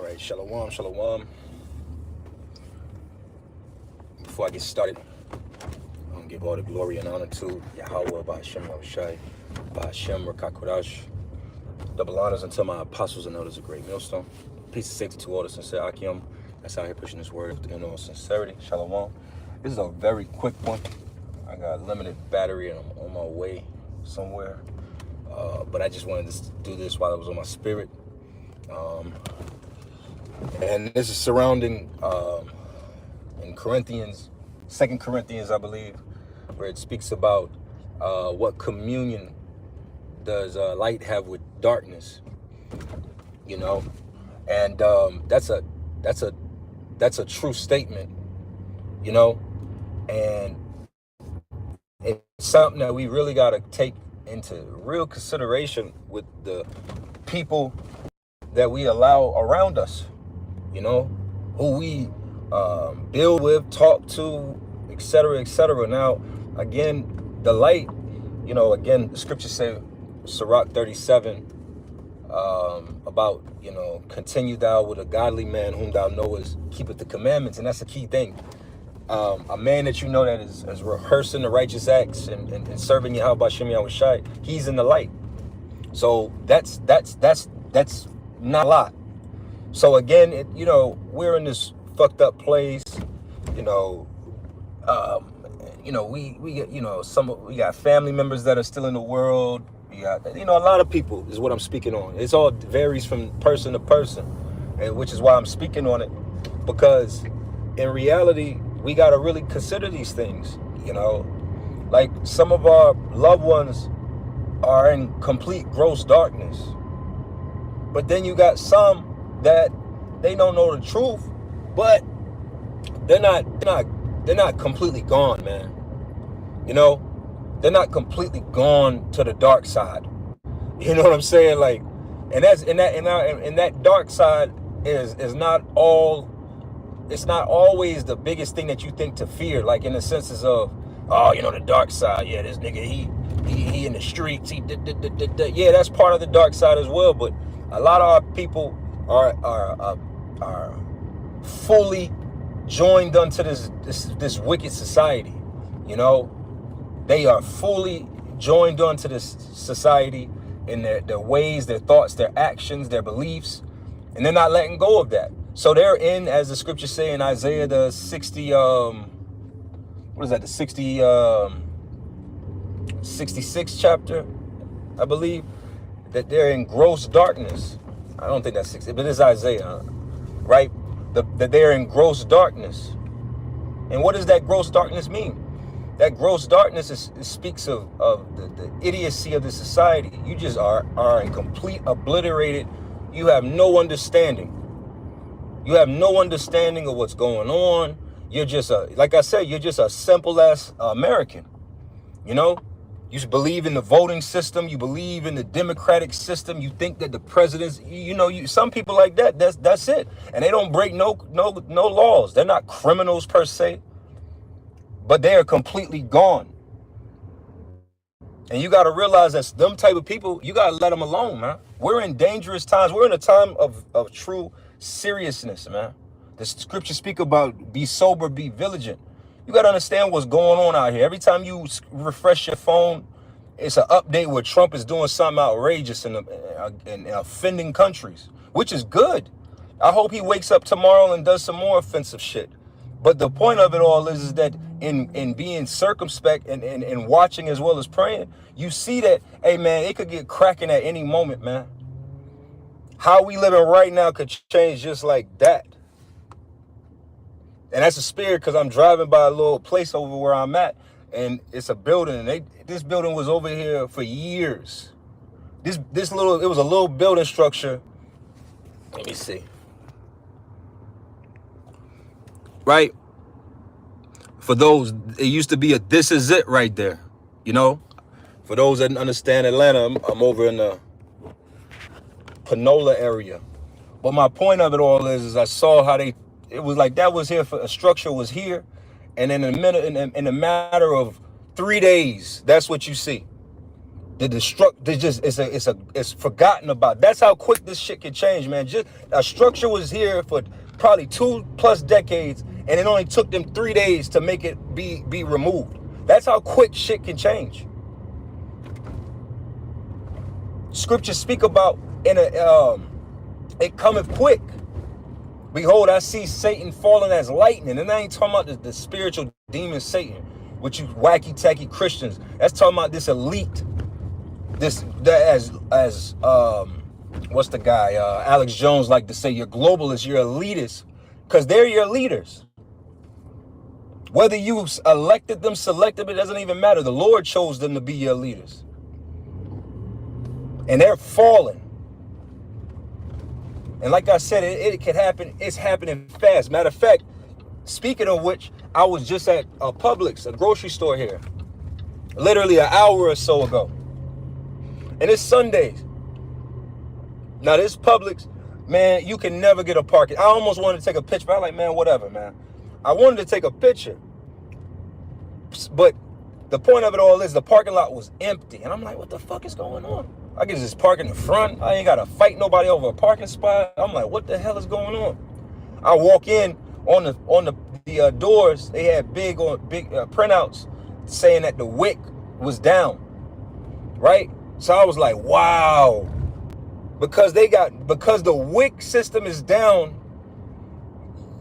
right, shalom, shalom. Before I get started, I'm going to give all the glory and honor to Yahweh, Ba'ashem Yahushai, Ba'ashem Rakakodash. Double honors unto my apostles and elders of Great Millstone. Peace and safety to all the sincere Akim that's out here pushing this word in all sincerity. Shalom. This is a very quick one. I got a limited battery and I'm on my way somewhere. But I just wanted to do this while it was on my spirit. And this is surrounding in Corinthians, 2 Corinthians, I believe, where it speaks about what communion does light have with darkness, you know, and that's a true statement, you know, and it's something that we really got to take into real consideration with the people that we allow around us, you know, who we build with, talk to, etc., etc. Now, again, the light, you know, again, the scriptures say, Sirach 37, about, you know, continue thou with a godly man whom thou knowest, keepeth the commandments, and that's a key thing. A man that you know that is rehearsing the righteous acts and serving Yahweh Ba'ashem Yahushai, he's in the light. So that's not a lot. So again, you know, we're in this fucked up place, you know. We get, you know, we got family members that are still in the world. We got, you know, a lot of people is what I'm speaking on. It's all varies from person to person, and which is why I'm speaking on it, because in reality, we got to really consider these things, you know. Like, some of our loved ones are in complete gross darkness, but then you got some that they don't know the truth, but they're not completely gone, man. You know, they're not completely gone to the dark side. You know what I'm saying? Like, and that dark side is not all. It's not always the biggest thing that you think to fear. Like, in the senses of, oh, you know, the dark side. Yeah, this nigga, he in the streets. Yeah, that's part of the dark side as well. But a lot of our people are fully joined unto this wicked society. You know, they are fully joined onto this society in their ways, their thoughts, their actions, their beliefs, and they're not letting go of that. So they're in, as the scriptures say in Isaiah, the 60, what is that, the 66th chapter, I believe, that they're in gross darkness. I don't think that's 60, but it's Isaiah, right? That they're in gross darkness. And what does that gross darkness mean? That gross darkness speaks of the idiocy of the society. You just are in complete obliterated. You have no understanding. You have no understanding of what's going on. You're just like I said, you're just a simple ass American. You know, you believe in the voting system. You believe in the democratic system. You think that the presidents, you know, some people like that. That's it. And they don't break no laws. They're not criminals per se, but they are completely gone. And you got to realize that them type of people, you got to let them alone, man. We're in dangerous times. We're in a time of true seriousness, man. The scriptures speak about be sober, be vigilant. You got to understand what's going on out here. Every time you refresh your phone, it's an update where Trump is doing something outrageous and offending countries, which is good. I hope he wakes up tomorrow and does some more offensive shit. But the point of it all is that in being circumspect and watching as well as praying, you see that, hey, man, it could get cracking at any moment, man. How we living right now could change just like that. And that's a spirit, because I'm driving by a little place over where I'm at, and it's a building. And this building was over here for years. It was a little building structure. Let me see. Right? For those, it used to be a this is it right there. You know? For those that understand Atlanta, I'm over in the Panola area. But my point of it all is I saw how it was like that was here for a structure was here, and in a matter of 3 days, that's what you see. It's forgotten about. That's how quick this shit can change, man. Just a structure was here for probably 2+ decades, and it only took them 3 days to make it be removed. That's how quick shit can change. Scriptures speak about it cometh quick. Behold, I see Satan falling as lightning, and I ain't talking about the spiritual demon Satan, which you wacky tacky Christians. That's talking about this elite. What's the guy Alex Jones like to say, you're globalists, you're elitists, because they're your leaders. Whether you elected them, selected them, it doesn't even matter. The Lord chose them to be your leaders, and they're falling. And like I said, it can happen. It's happening fast. Matter of fact, speaking of which, I was just at a Publix, a grocery store here, literally an hour or so ago. And it's Sundays. Now this Publix, man, you can never get a parking. I almost wanted to take a picture, but I'm like, man, whatever, man. I wanted to take a picture. But the point of it all is the parking lot was empty. And I'm like, what the fuck is going on? I can just park in the front. I ain't got to fight nobody over a parking spot. I'm like, what the hell is going on? I walk in on the doors. They had big printouts saying that the wick was down, right? So I was like, wow, because the wick system is down,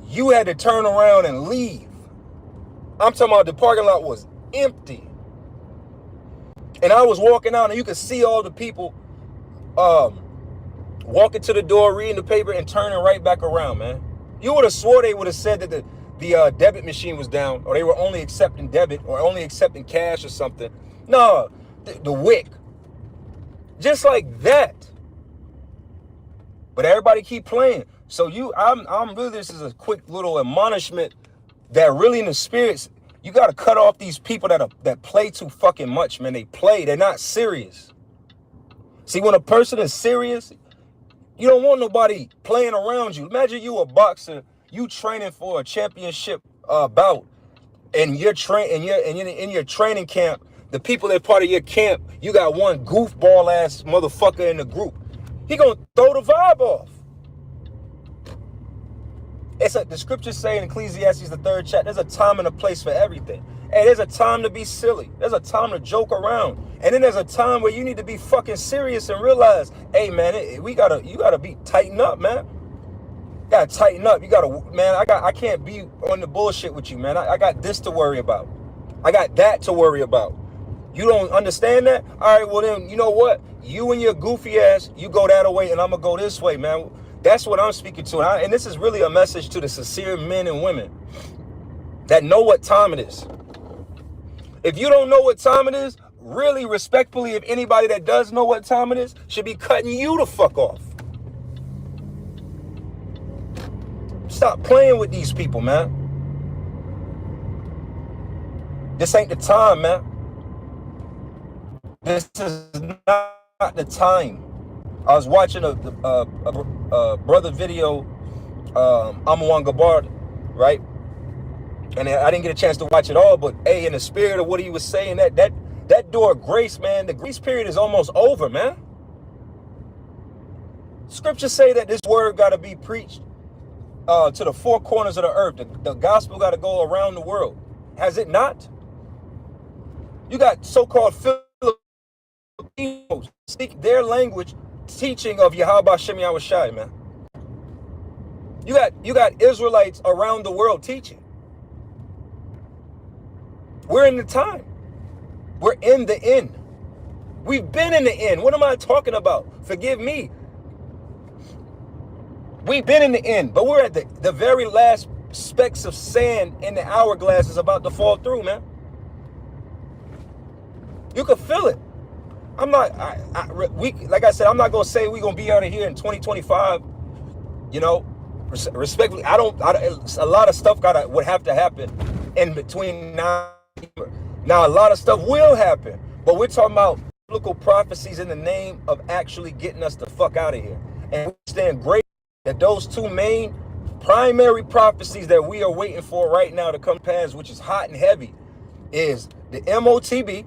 you had to turn around and leave. I'm talking about the parking lot was empty. And I was walking out, and you could see all the people walking to the door, reading the paper, and turning right back around, man. You would have swore they would have said that the debit machine was down, or they were only accepting debit, or only accepting cash or something. No, the wick. Just like that. But everybody keep playing. So I'm really, this is a quick little admonishment that really in the spirits, you got to cut off these people that play too fucking much, man. They play. They're not serious. See, when a person is serious, you don't want nobody playing around you. Imagine you a boxer, you training for a championship bout, and you're in your training camp. The people that part of your camp, you got one goofball ass motherfucker in the group. He gonna throw the vibe off. The scriptures say in Ecclesiastes, the 3rd chapter, there's a time and a place for everything. Hey, there's a time to be silly. There's a time to joke around. And then there's a time where you need to be fucking serious and realize, hey man, you gotta be tighten up, man. You gotta tighten up. You gotta, man, I can't be on the bullshit with you, man. I got this to worry about. I got that to worry about. You don't understand that? All right, well then, you know what? You and your goofy ass, you go that way and I'm gonna go this way, man. That's what I'm speaking to. And this is really a message to the sincere men and women that know what time it is. If you don't know what time it is, really respectfully, if anybody that does know what time it is, should be cutting you the fuck off. Stop playing with these people, man. This ain't the time, man. This is not the time. I was watching a brother video, Amawan Gabbard, right? And I didn't get a chance to watch it all, but hey, in the spirit of what he was saying, that door of grace, man, the grace period is almost over, man. Scriptures say that this word got to be preached to the four corners of the earth. The gospel got to go around the world. Has it not? You got so-called Filipinos speak their language, teaching of Yahweh Hashem Yahweh Shai, man. You got Israelites around the world teaching. We're in the time. We're in the end. We've been in the end. What am I talking about? Forgive me. We've been in the end, but we're at the very last specks of sand in the hourglass is about to fall through, man. You can feel it. I'm not, like I said, I'm not going to say we're going to be out of here in 2025, you know, respectfully. A lot of stuff would have to happen in between now. Now, a lot of stuff will happen, but we're talking about biblical prophecies in the name of actually getting us the fuck out of here. And we stand great that those two main primary prophecies that we are waiting for right now to come pass, which is hot and heavy, is the MOTB,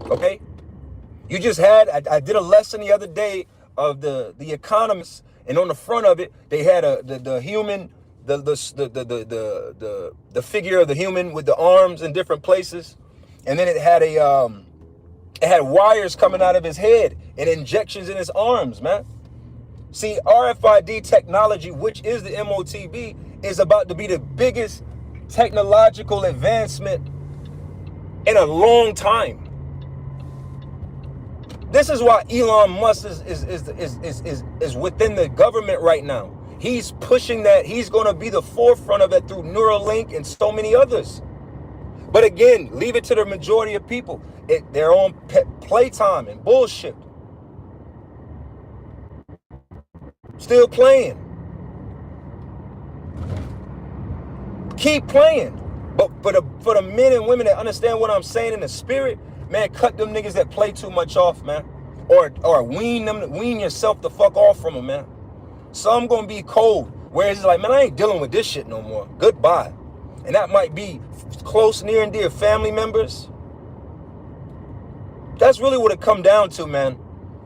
okay? You just had, I did a lesson the other day of the economists, and on the front of it, they had the human, the figure of the human with the arms in different places, and then it had wires coming out of his head and injections in his arms, man. See, RFID technology, which is the MOTB, is about to be the biggest technological advancement in a long time. This is why Elon Musk is within the government right now. He's pushing that. He's going to be the forefront of it through Neuralink and so many others. But again, leave it to the majority of people. They're on playtime and bullshit. Still playing. Keep playing. But for the men and women that understand what I'm saying in the spirit, man, cut them niggas that play too much off, man. Or wean yourself the fuck off from them, man. Some gonna be cold. Whereas it's like, man, I ain't dealing with this shit no more. Goodbye. And that might be close, near, and dear family members. That's really what it come down to, man.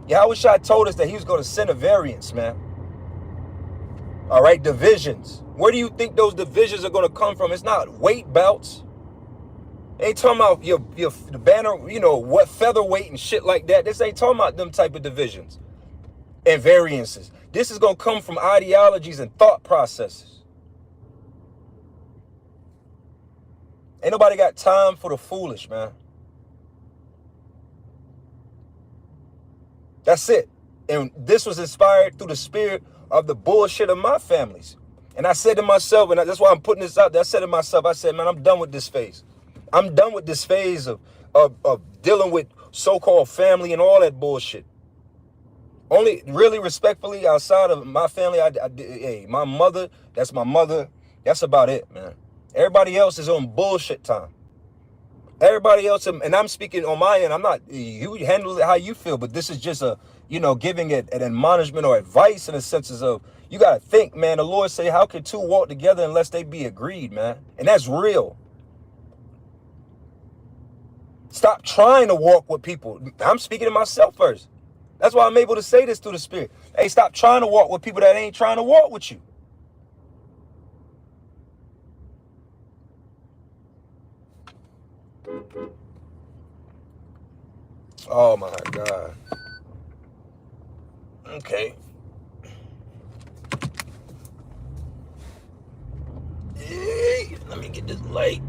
Yahushua told us that he was going to send a variance, man. All right, divisions. Where do you think those divisions are going to come from? It's not weight belts. Ain't talking about the banner, you know, what featherweight and shit like that. This ain't talking about them type of divisions and variances. This is going to come from ideologies and thought processes. Ain't nobody got time for the foolish, man. That's it. And this was inspired through the spirit of the bullshit of my families. And I said to myself, and that's why I'm putting this out there, I said to myself, I said, man, I'm done with this phase. I'm done with this phase of dealing with so-called family and all that bullshit. Only really respectfully outside of my family, hey, my mother, that's my mother. That's about it, man. Everybody else is on bullshit time. Everybody else, and I'm speaking on my end, I'm not, you handle it how you feel, but this is just a, you know, giving it an admonishment or advice in the senses of, you got to think, man, the Lord say, how can two walk together unless they be agreed, man? And that's real. Stop trying to walk with people. I'm speaking to myself first. That's why I'm able to say this through the spirit. Hey, stop trying to walk with people that ain't trying to walk with you. Oh my God. Okay. Hey, let me get this light.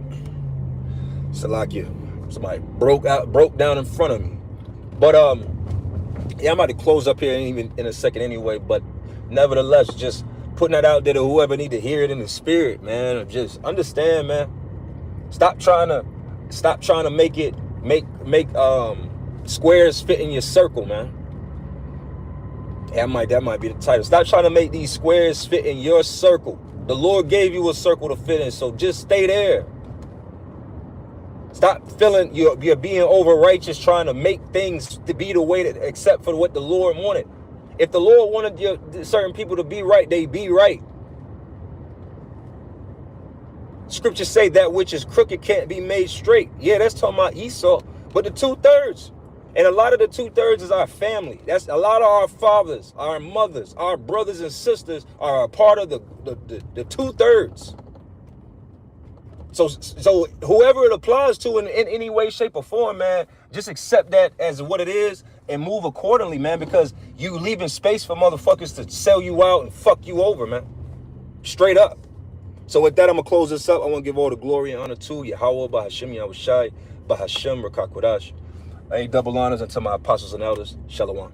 Salakia. Somebody broke down in front of me. But yeah, I'm about to close up here even in a second anyway. But nevertheless, just putting that out there to whoever need to hear it in the spirit, man. Just understand, man. Stop trying to make squares fit in your circle, man. That might be the title. Stop trying to make these squares fit in your circle. The Lord gave you a circle to fit in, so just stay there. Stop feeling you're being over righteous, trying to make things to be the way that, except for what the Lord wanted. If the Lord wanted certain people to be right, they be right. Scriptures say that which is crooked can't be made straight. Yeah, that's talking about Esau, but the 2/3. And a lot of the 2/3 is our family. That's a lot of our fathers, our mothers, our brothers and sisters are a part of the 2/3. So whoever it applies to in any way, shape, or form, man, just accept that as what it is and move accordingly, man, because you leaving space for motherfuckers to sell you out and fuck you over, man. Straight up. So with that, I'm going to close this up. I want to give all the glory and honor to Yahweh, Bahashim Yahushai, Bahashim Rakakwadash. I ain't double honors unto my apostles and elders. Shalom.